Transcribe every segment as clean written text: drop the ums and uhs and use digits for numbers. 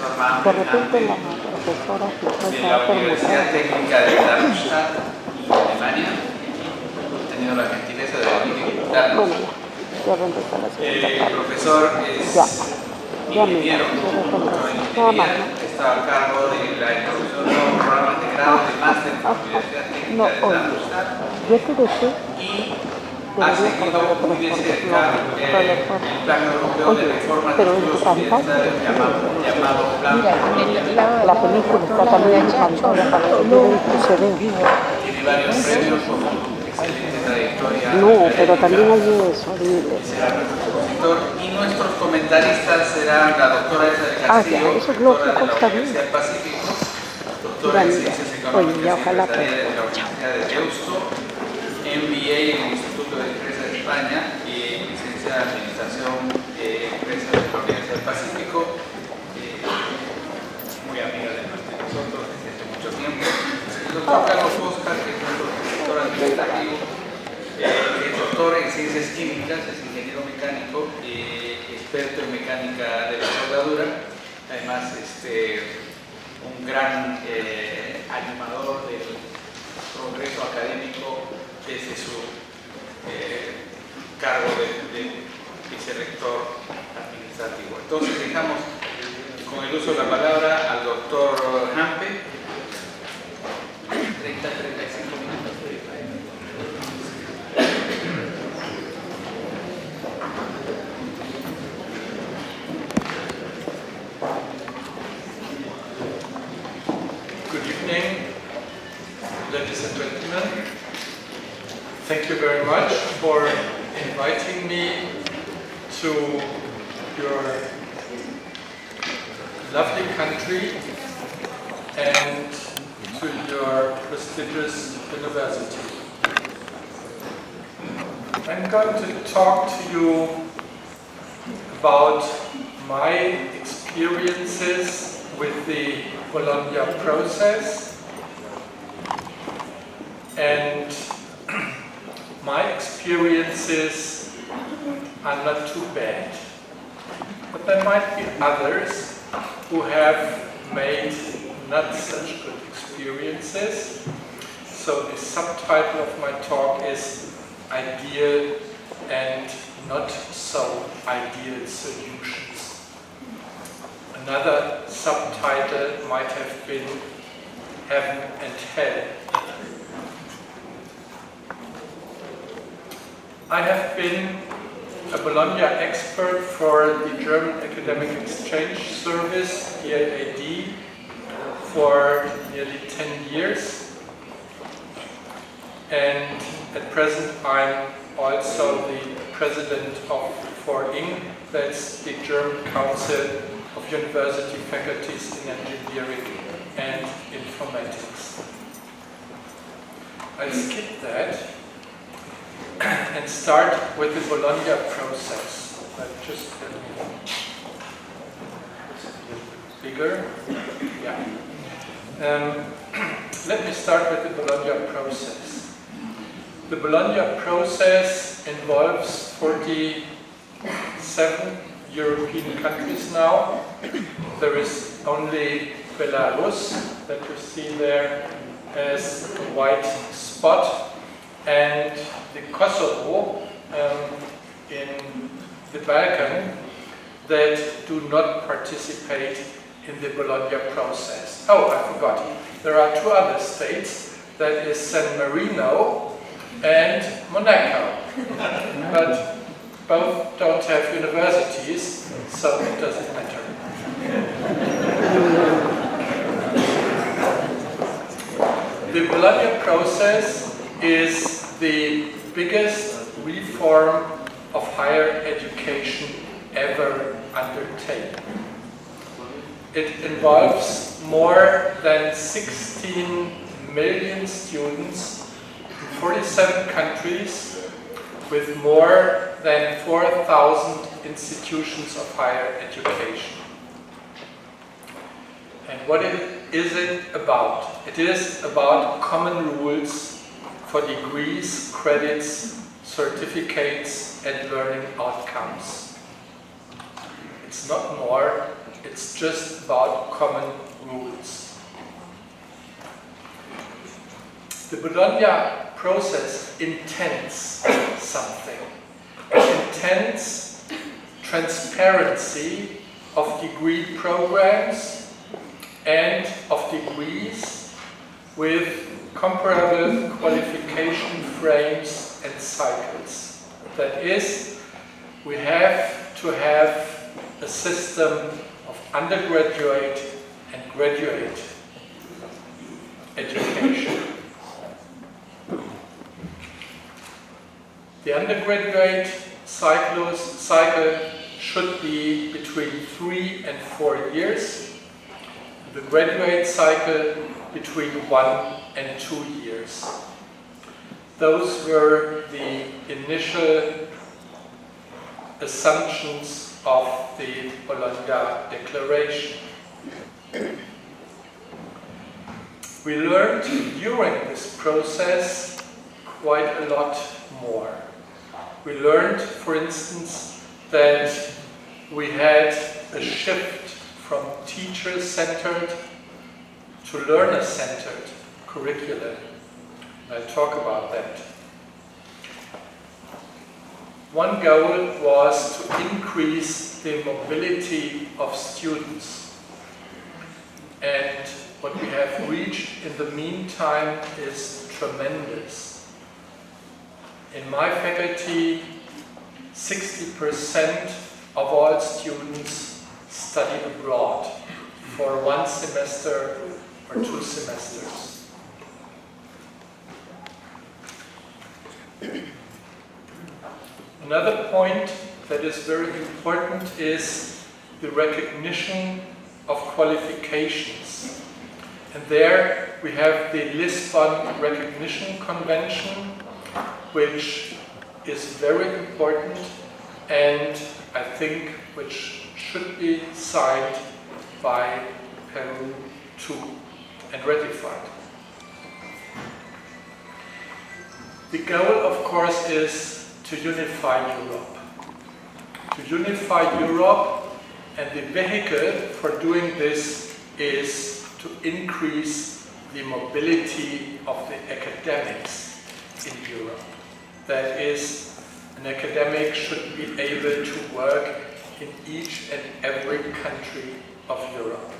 profesor De Manfred repente la Hampe, profesora de empezó la a Universidad permutar. Técnica de Darmstadt, Alemania. He tenido la gentileza de venir y invitarnos. Bueno, ya va a empezar la segunda El parte. profesor es Ya me ingeniero, doctor en ingeniería, está a cargo de la introducción de nuevos programas de grado de máster en la Universidad Técnica No, de oye, Darmstadt yo te dejé, y ha debería seguido acordar de muy de cerca el plan europeo de reformas de pero en tu estudios pantalla, universitarios llamado Plan Continuidad. la película está también en pantalla para que yo vea y se vea. Tiene varios premios por su excelente trayectoria. No, pero también hay eso, Será nuestro expositor y nuestros comentaristas serán la doctora Elsa del Castillo, eso es rectora de lógico, la está bien. Universidad del Pacífico, doctora en Ciencias Económicas y Empresariales de la Universidad de Deusto, MBA en el Instituto de Empresa de España y licenciada en Administración de Empresas de la Universidad del Pacífico, muy amiga de nosotros desde hace mucho tiempo. El doctor Carlos Oscar, que es nuestro director administrativo, que es doctor en Ciencias Químicas, es ingeniero mecánico, experto en mecánica de la soldadura, además un gran animador del progreso académico desde su cargo de vicerrector administrativo. Entonces dejamos con el uso de la palabra al doctor Hampe. 30-35 minutos. Good evening, ladies and gentlemen. Thank you very much for inviting me to your lovely country and to your prestigious university. I'm going to talk to you about my experiences with the Bologna process, and my experiences are not too bad. But there might be others who have made not such good experiences. So the subtitle of my talk is Ideal and Not So Ideal Solutions. Another subtitle might have been Heaven and Hell. I have been a Bologna expert for the German Academic Exchange Service, EAAD, for nearly 10 years. And at present I'm also the president of FORING, that's the German Council of University Faculties in Engineering and Informatics. I'll skip that and start with the Bologna process. Just bigger. Yeah. Let me start with the Bologna process. The Bologna process involves 47 European countries now. There is only Belarus that you see there as a white spot, and the Kosovo in the Balkan that do not participate in the Bologna process. Oh, I forgot. There are two other states, that is San Marino and Monaco. But both don't have universities, so it doesn't matter. The Bologna process is the biggest reform of higher education ever undertaken. It involves more than 16 million students in 47 countries with more than 4,000 institutions of higher education. And what is it about? It is about common rules for degrees, credits, certificates, and learning outcomes. It's not more, it's It's just about common rules. The Bologna process intends something. It intends transparency of degree programs and of degrees with comparable qualification frames and cycles. That is, we have to have a system of undergraduate and graduate education. The undergraduate cycle should be between 3 and 4 years. The graduate cycle between 1 and 2 years. Those were the initial assumptions of the Bologna Declaration. We learned during this process quite a lot more. We learned, for instance, that we had a shift from teacher-centered to learner-centered curriculum. I'll talk about that. One goal was to increase the mobility of students. And what we have reached in the meantime is tremendous. In my faculty, 60% of all students study abroad for 1 semester or 2 semesters. Another point that is very important is the recognition of qualifications. And there we have the Lisbon Recognition Convention, which is very important and I think which should be signed by Peru too and ratified. The goal, of course, is to unify Europe. To unify Europe, and the vehicle for doing this is to increase the mobility of the academics in Europe. That is, an academic should be able to work in each and every country of Europe.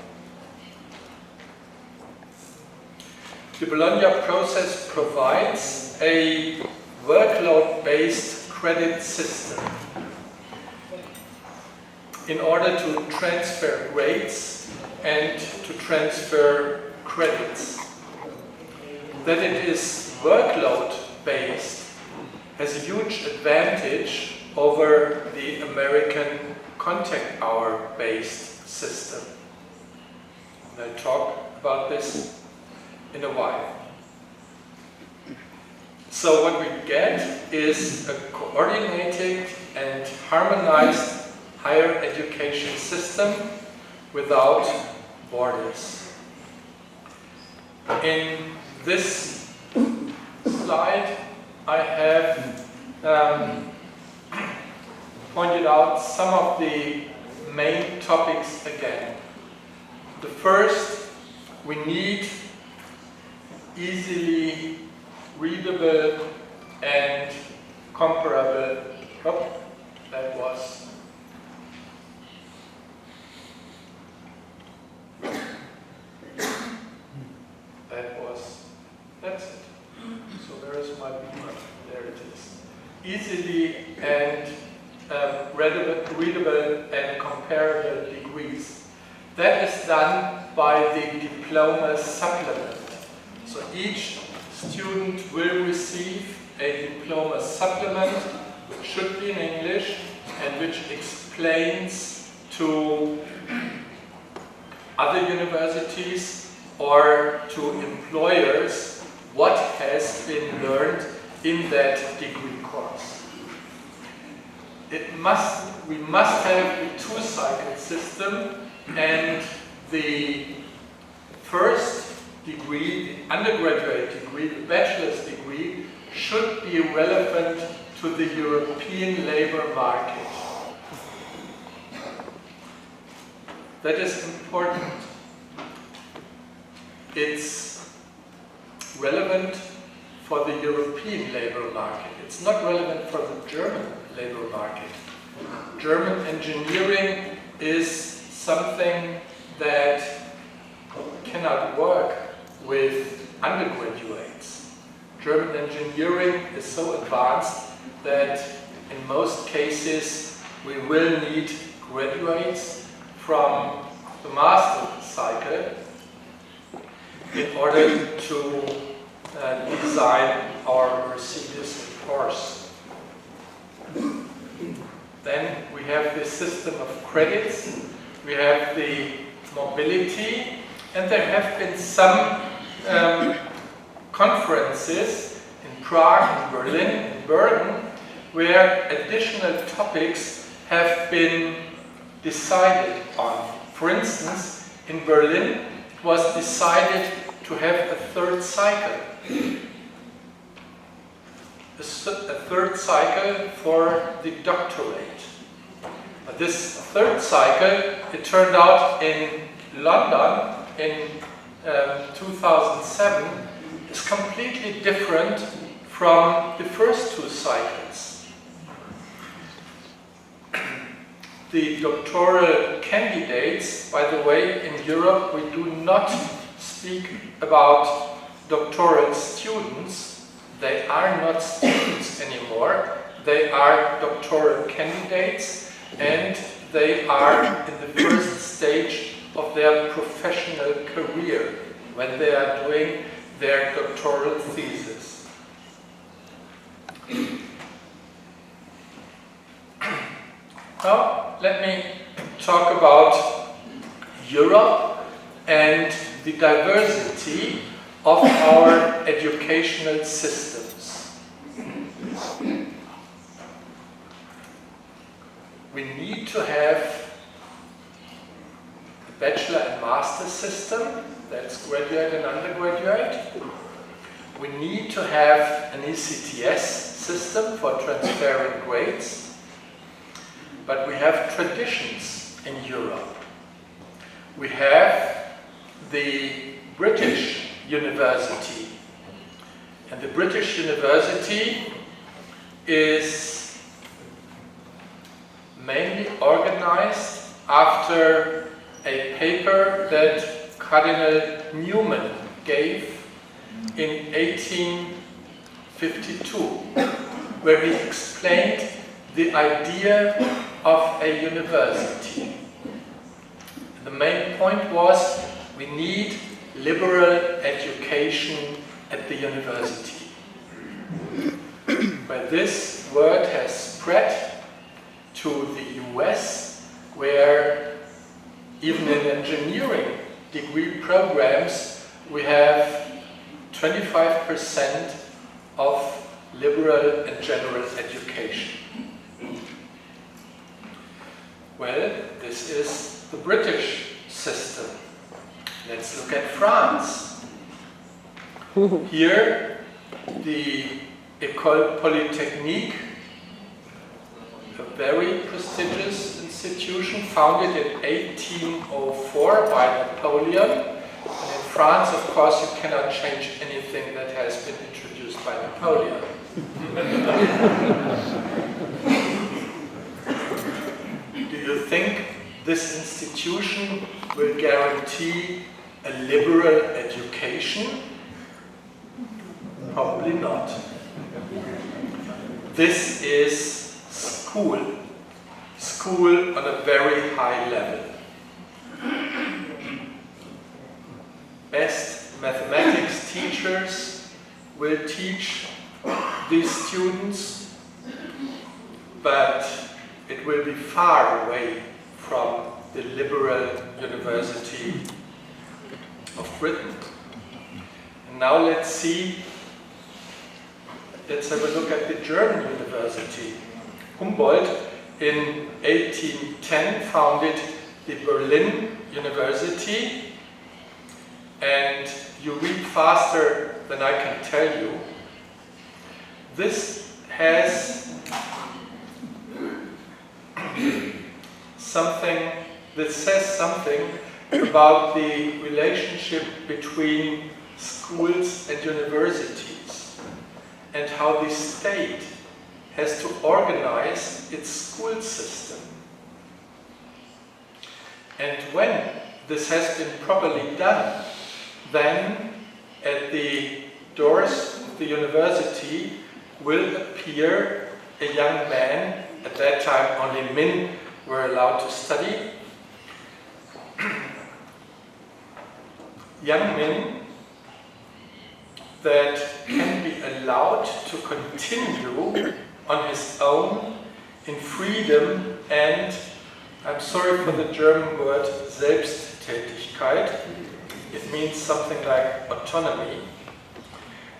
The Bologna process provides a workload-based credit system in order to transfer grades and to transfer credits. That it is workload-based has a huge advantage over the American contact hour-based system. And I'll talk about this in a while. So what we get is a coordinated and harmonized higher education system without borders. In this slide, I have pointed out some of the main topics again. The first, we need easily readable and comparable. Oh, that's it. So where is my beamer? There it is. Easily and readable and comparable degrees. That is done by the diploma supplement. So each student will receive a diploma supplement, which should be in English, and which explains to other universities or to employers what has been learned in that degree course. We must have a two-cycle system, and the first degree, the undergraduate degree, the bachelor's degree, should be relevant to the European labor market. that is important. It's relevant for the European labor market. It's not relevant for the German labor market. German engineering is something that cannot work with undergraduates. German engineering is so advanced that in most cases we will need graduates from the master cycle in order to design our Mercedes course. Then we have the system of credits, we have the mobility, and there have been some conferences in Prague, in Berlin, in Bergen, where additional topics have been decided on. For instance, in Berlin, it was decided to have a third cycle. A third cycle for the doctorate. But this third cycle, it turned out in London in 2007, is completely different from the first two cycles. The doctoral candidates, by the way, in Europe we do not speak about doctoral students. They are not students anymore. They are doctoral candidates, and they are in the first stage of their professional career when they are doing their doctoral thesis. Now, let me talk about Europe and the diversity of our educational systems. We need to have a bachelor and master system, that's graduate and undergraduate. We need to have an ECTS system for transferring grades. But we have traditions in Europe. We have the British University. And the British University is mainly organized after a paper that Cardinal Newman gave in 1852, where he explained the idea of a university. The main point was we need liberal education at the university. But this word has spread to the US, where even in engineering degree programs we have 25% of liberal and general education. Well, this is the British system. Let's look at France. Here, the École Polytechnique, a very prestigious institution founded in 1804 by Napoleon. And in France, of course, you cannot change anything that has been introduced by Napoleon. Do you think this institution will guarantee a liberal education? Probably not. This is school on a very high level. Best mathematics teachers will teach these students, but it will be far away from the liberal University of Britain. And now let's have a look at the German university. Humboldt in 1810 founded the Berlin University, and you read faster than I can tell you. This has something that says something about the relationship between schools and universities and how the state has to organize its school system. And when this has been properly done, then at the doors of the university will appear a young man. At that time only men were allowed to study. Young men that can be allowed to continue on his own in freedom and, I'm sorry for the German word, Selbsttätigkeit. It means something like autonomy,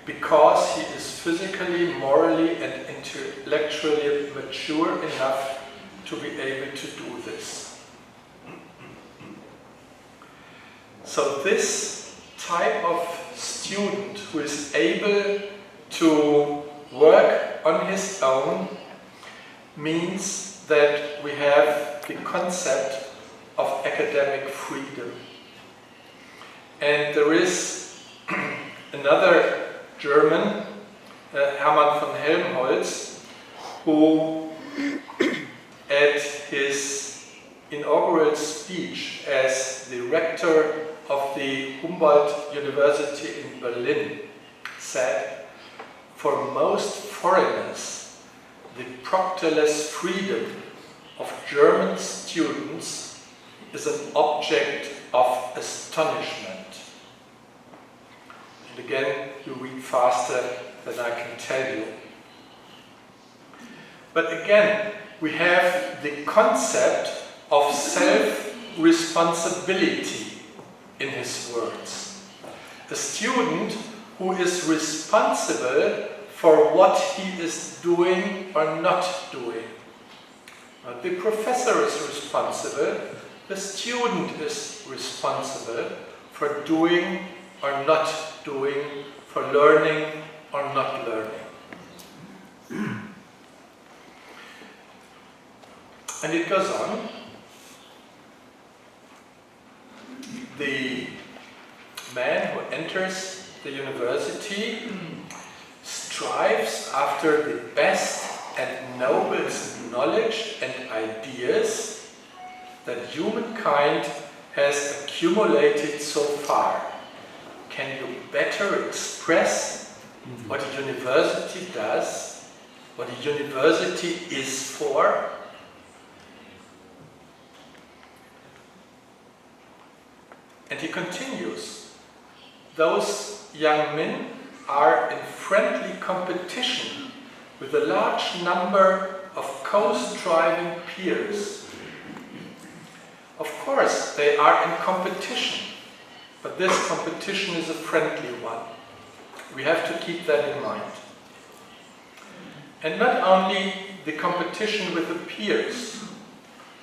because he is physically, morally and intellectually mature enough to be able to do this. So this type of student who is able to work on his own means that we have the concept of academic freedom. And there is another German, Hermann von Helmholtz, who at his inaugural speech as the rector of the Humboldt University in Berlin said, "For most foreigners, the proctorless freedom of German students is an object of astonishment." And again, you read faster than I can tell you. But again, we have the concept of self-responsibility in his words. A student who is responsible for what he is doing or not doing. The professor is responsible, the student is responsible for doing or not doing, for learning or not learning. And it goes on. The man who enters the university strives after the best and noblest knowledge and ideas that humankind has accumulated so far. Can you better express what a university does, what a university is for? And he continues, those young men are in friendly competition with a large number of co-striving peers. Of course, they are in competition, but this competition is a friendly one. We have to keep that in mind. And not only the competition with the peers,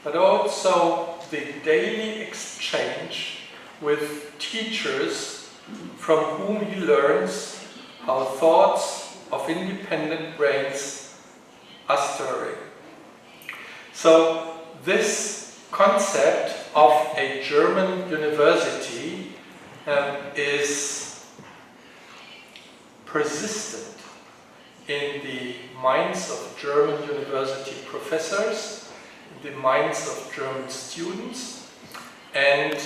but also the daily exchange with teachers from whom he learns how thoughts of independent brains are stirring. So this concept of a German university is persistent in the minds of German university professors, in the minds of German students, and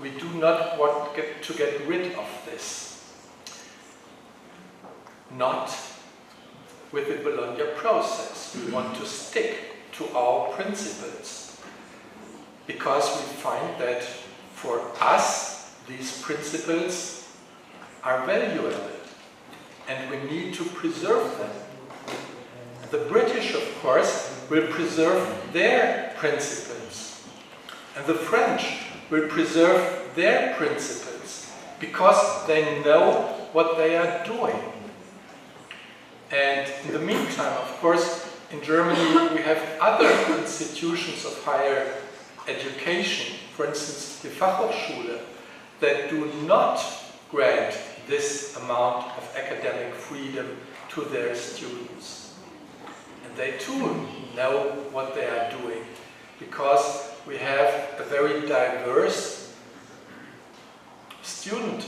we do not want to get rid of this. Not with the Bologna process. We want to stick to our principles, because we find that for us these principles are valuable and we need to preserve them. The British, of course, will preserve their principles, and the French will preserve their principles because they know what they are doing. And in the meantime, of course, in Germany we have other institutions of higher education, for instance the Fachhochschule, that do not grant this amount of academic freedom to their students. And they too know what they are doing, because we have a very diverse student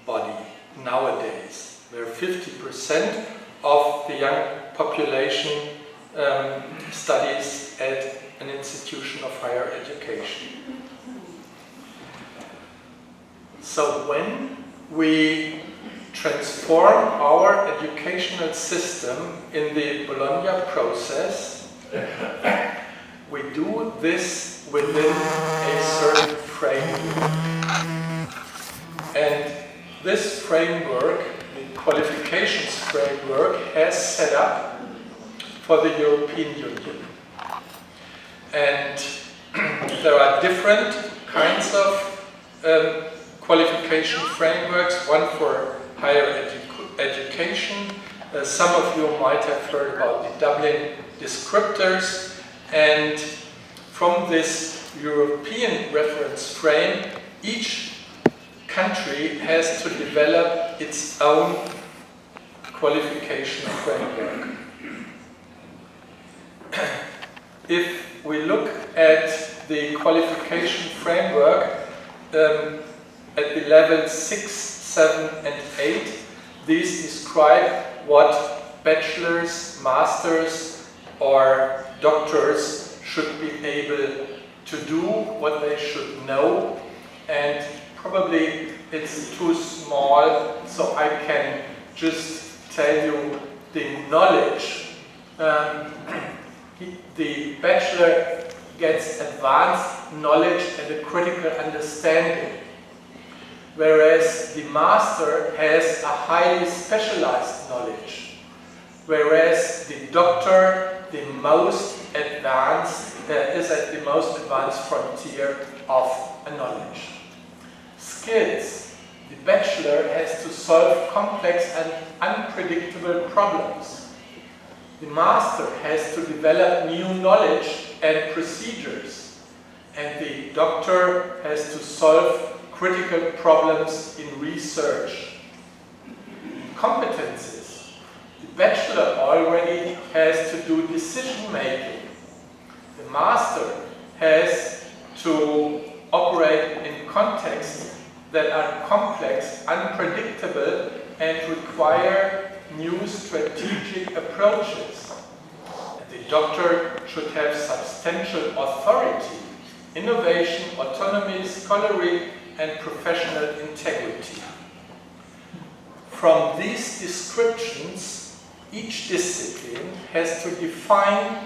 body nowadays, where 50% of the young population studies at an institution of higher education. So when we transform our educational system in the Bologna process, we do this within a certain framework. And this framework, the qualifications framework, has set up for the European Union. And there are different kinds of qualification frameworks, one for higher education. Some of you might have heard about the Dublin descriptors, and from this European reference frame, each country has to develop its own qualification framework. If we look at the qualification framework at the level 6, 7 and 8, these describe what bachelors, masters or doctors should be able to do, what they should know, and probably it's too small, so I can just tell you the knowledge. The bachelor gets advanced knowledge and a critical understanding, whereas the master has a highly specialized knowledge, whereas the doctor, the most advanced, is at the most advanced frontier of a knowledge. Skills. The bachelor has to solve complex and unpredictable problems. The master has to develop new knowledge and procedures, and the doctor has to solve critical problems in research. Competences. The bachelor already has to do decision making. The master has to operate in contexts that are complex, unpredictable, and require new strategic approaches. And the doctor should have substantial authority, innovation, autonomy, scholarly, and professional integrity. From these descriptions, each discipline has to define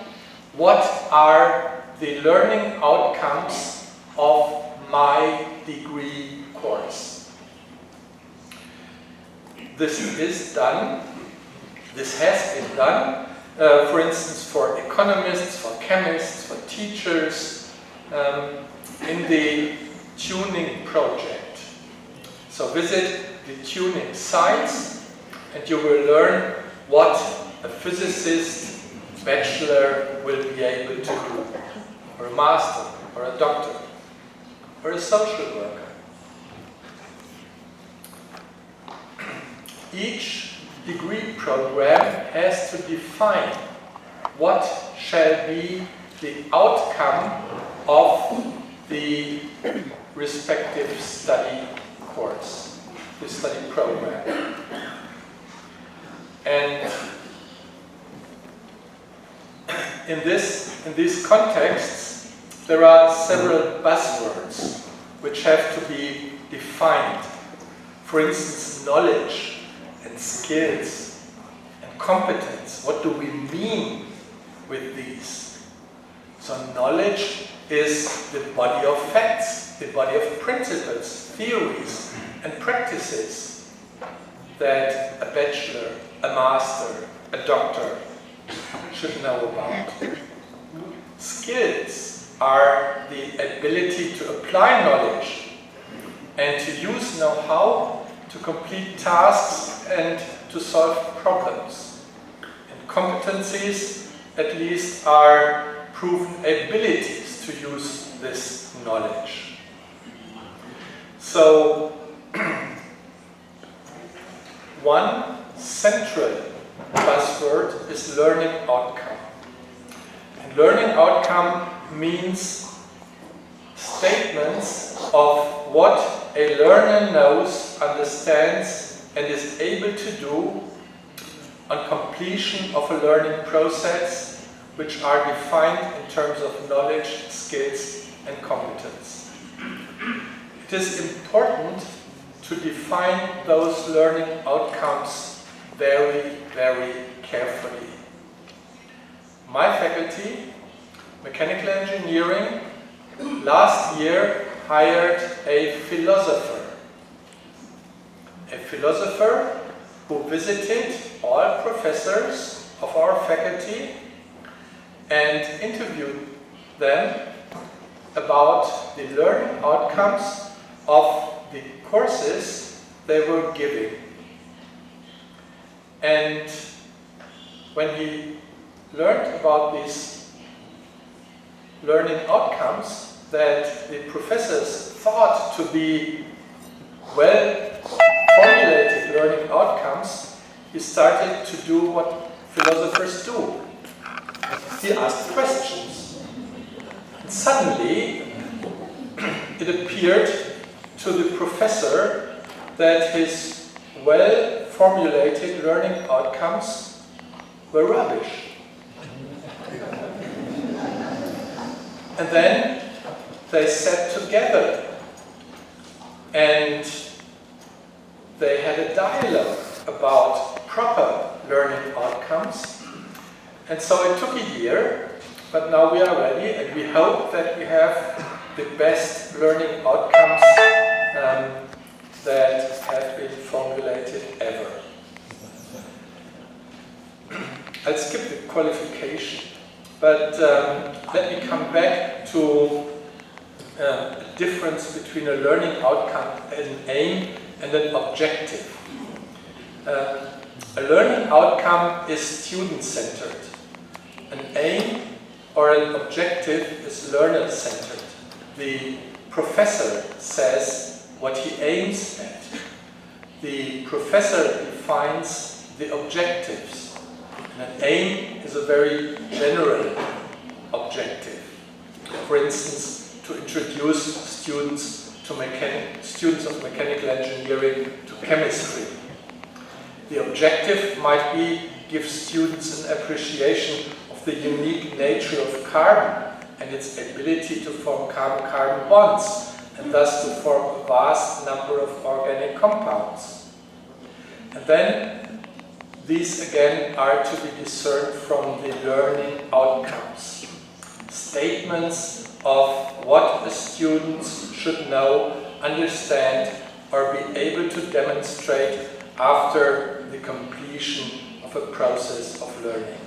what are the learning outcomes of my degree course. This is done, this has been done, for instance, for economists, for chemists, for teachers, in the tuning project. So visit the tuning sites and you will learn what a physicist bachelor will be able to do, or a master, or a doctor, or a social worker. Each degree program has to define what shall be the outcome of the respective study course, the study program. And in these contexts, there are several buzzwords which have to be defined. For instance, knowledge and skills and competence. What do we mean with these? So knowledge is the body of facts, the body of principles, theories, and practices that a bachelor, a master, a doctor should know about. Skills are the ability to apply knowledge and to use know-how to complete tasks and to solve problems. And competencies, at least, are proven abilities to use this knowledge. So, one central buzzword is learning outcome. And learning outcome means statements of what a learner knows, understands, and is able to do on completion of a learning process, which are defined in terms of knowledge, skills, and competence. It is important to define those learning outcomes very, very carefully. My faculty, mechanical engineering, last year hired a philosopher who visited all professors of our faculty and interviewed them about the learning outcomes of the courses they were giving. And when he learned about these learning outcomes that the professors thought to be well-formulated learning outcomes, he started to do what philosophers do. He asked questions. And suddenly, it appeared to the professor that his well-formulated learning outcomes were rubbish. And then they sat together and they had a dialogue about proper learning outcomes. And so it took a year, but now we are ready and we hope that we have the best learning outcomes that have been formulated ever. I'll skip the qualification, but let me come back to a difference between a learning outcome, an aim, and an objective. A learning outcome is student-centered. An aim or an objective is learner-centered. The professor says what he aims at. The professor defines the objectives. And an aim is a very general objective. For instance, to introduce students of mechanical engineering to chemistry. The objective might be give students an appreciation of the unique nature of carbon and its ability to form carbon-carbon bonds, and thus to form a vast number of organic compounds. And then these again are to be discerned from the learning outcomes. Statements of what the students should know, understand, or be able to demonstrate after the completion of a process of learning.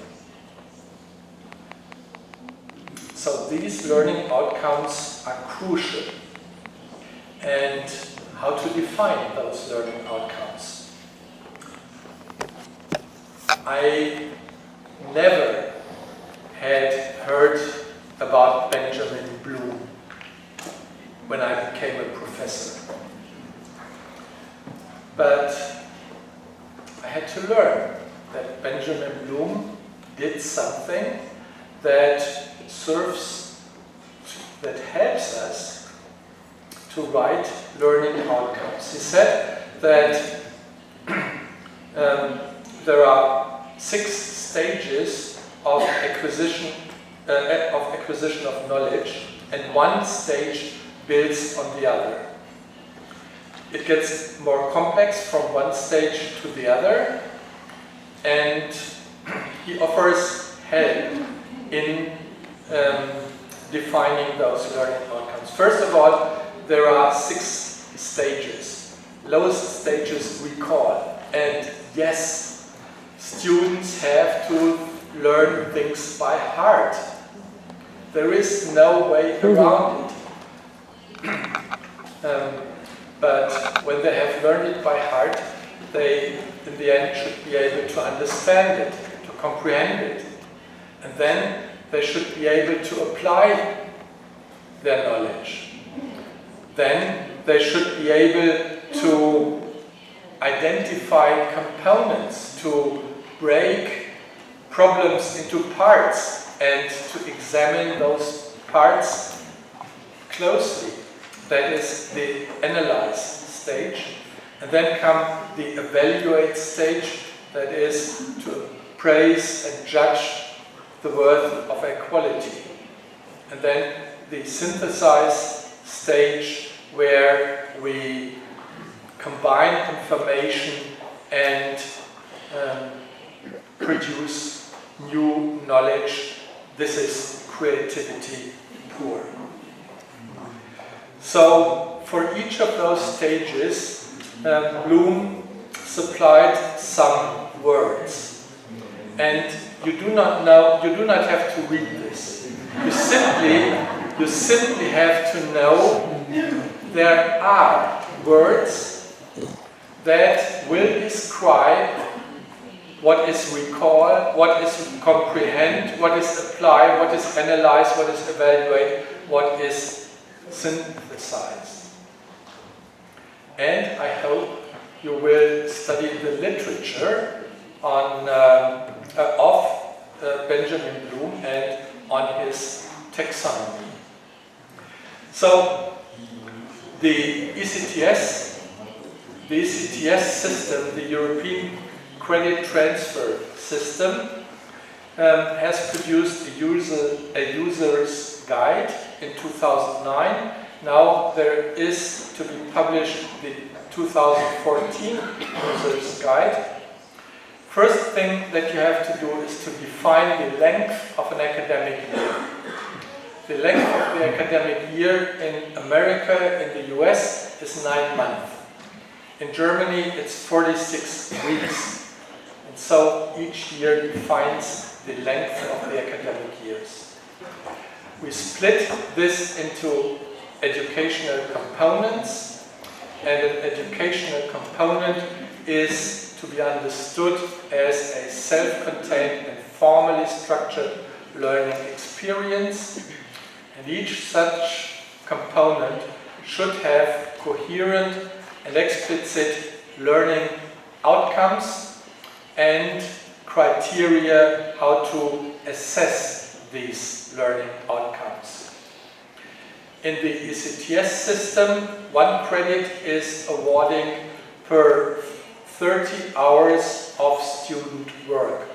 So these learning outcomes are crucial. And how to define those learning outcomes? I never had heard about Benjamin Bloom when I became a professor. But I had to learn that Benjamin Bloom did something that helps us to write learning outcomes. He said that there are 6 stages of acquisition of knowledge, and one stage builds on the other. It gets more complex from one stage to the other, and he offers help in defining those learning outcomes. First of all, there are 6 stages. Lowest stages recall, and yes, students have to learn things by heart. There is no way around it. But when they have learned it by heart, they, in the end, should be able to understand it, to comprehend it. And then they should be able to apply their knowledge. Then they should be able to identify components, to break problems into parts, and to examine those parts closely, that is the analyze stage, and then come the evaluate stage, that is to praise and judge the worth of a quality. And then the synthesize stage, where we combine information and produce new knowledge. This is creativity pure. So for each of those stages, Bloom supplied some words. And you do not have to read this. You simply have to know there are words that will describe what is recall, what is comprehend, what is apply, what is analyze, what is evaluate, what is synthesize. And I hope you will study the literature on, of Benjamin Bloom and on his taxonomy. So the ECTS system, the European Credit Transfer System, has produced a user's guide in 2009. Now there is to be published the 2014 user's guide. First thing that you have to do is to define the length of an academic year. The length of the academic year in America, in the US, is 9 months. In Germany, it's 46 weeks. And so each year defines the length of the academic years. We split this into educational components, and an educational component is to be understood as a self-contained and formally structured learning experience. And each such component should have coherent and explicit learning outcomes and criteria how to assess these learning outcomes. In the ECTS system, 1 credit is awarding per 30 hours of student work.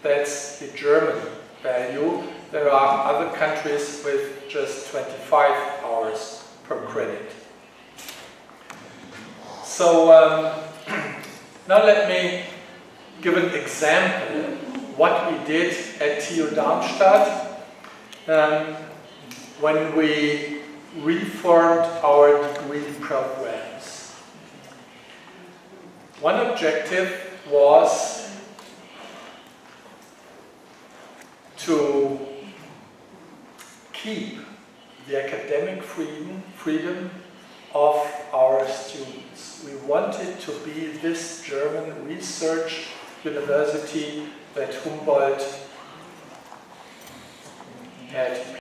That's the German value. There are other countries with just 25 hours per credit. So now let me give an example what we did at TU Darmstadt when we reformed our degree programs. One objective was to keep the academic freedom of our students. We wanted to be this German research university that Humboldt had